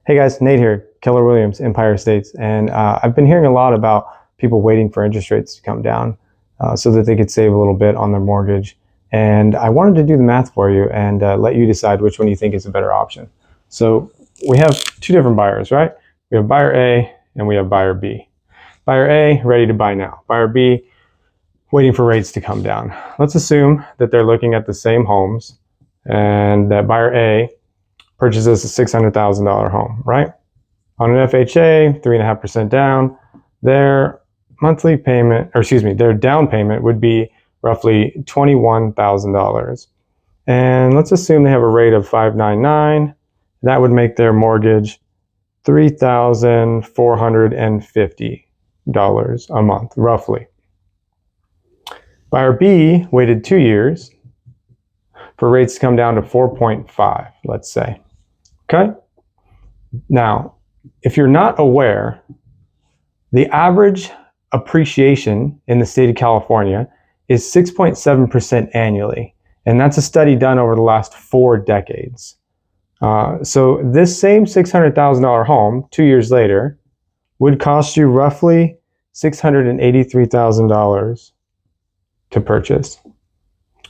Hey guys, Nate here, Keller Williams, Empire Estates, and I've been hearing a lot about people waiting for interest rates to come down so that they could save a little bit on their mortgage. And I wanted to do the math for you and let you decide which one you think is a better option. So we have two different buyers, right? We have buyer A and we have buyer B. Buyer A, ready to buy now. Buyer B, waiting for rates to come down. Let's assume that they're looking at the same homes and that buyer A purchases a $600,000 home, right? On an FHA, 3.5% down, their monthly payment, their down payment would be roughly $21,000. And let's assume they have a rate of 5.99. That would make their mortgage $3,450 a month, roughly. Buyer B waited 2 years for rates to come down to 4.5, let's say. Okay? Now, if you're not aware, the average appreciation in the state of California is 6.7% annually. And that's a study done over the last 4 decades. So this same $600,000 home, 2 years later, would cost you roughly $683,000 to purchase,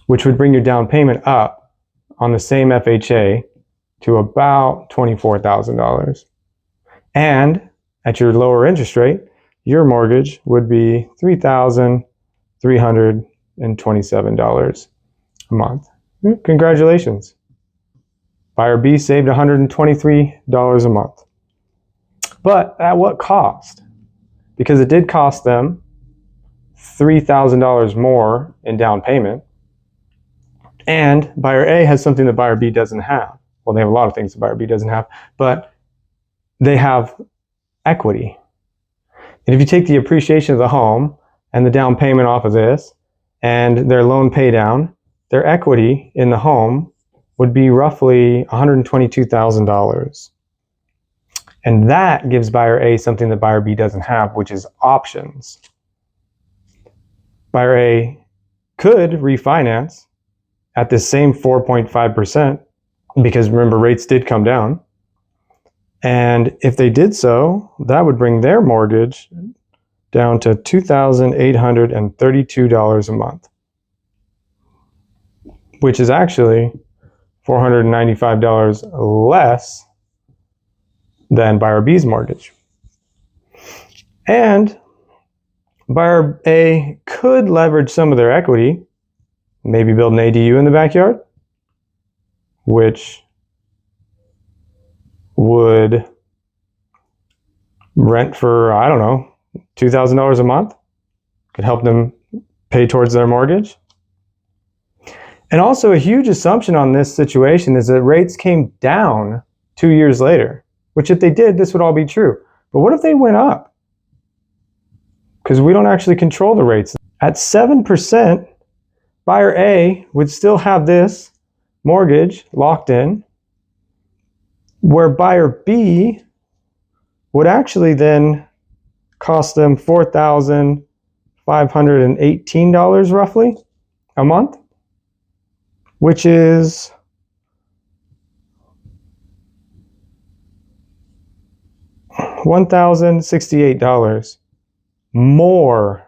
which would bring your down payment up on the same FHA to about $24,000. And at your lower interest rate, your mortgage would be $3,327 a month. Congratulations. Buyer B saved $123 a month. But at what cost? Because it did cost them $3,000 more in down payment. And buyer A has something that buyer B doesn't have. Well, they have a lot of things that buyer B doesn't have, but they have equity. And if you take the appreciation of the home and the down payment off of this and their loan pay down, their equity in the home would be roughly $122,000. And that gives buyer A something that buyer B doesn't have, which is options. Buyer A could refinance at the same 4.5%, because remember, rates did come down. And if they did so, that would bring their mortgage down to $2,832 a month, which is actually $495 less than buyer B's mortgage. And buyer A could leverage some of their equity, maybe build an ADU in the backyard, which would rent for, I don't know, $2,000 a month. Could help them pay towards their mortgage. And also a huge assumption on this situation is that rates came down 2 years later, which if they did, this would all be true. But what if they went up? Because we don't actually control the rates. At 7%, buyer A would still have this mortgage locked in, where buyer B would actually then cost them $4,518 roughly a month, which is $1,068 more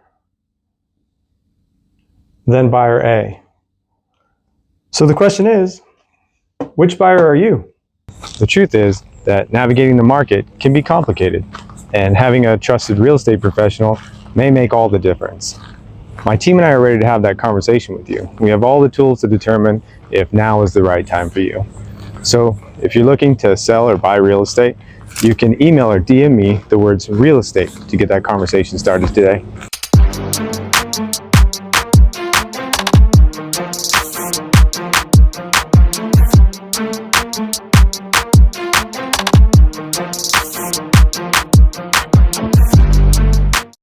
than buyer A. So the question is, which buyer are you? The truth is that navigating the market can be complicated, and having a trusted real estate professional may make all the difference. My team and I are ready to have that conversation with you. We have all the tools to determine if now is the right time for you. So if you're looking to sell or buy real estate, you can email or DM me the words real estate to get that conversation started today.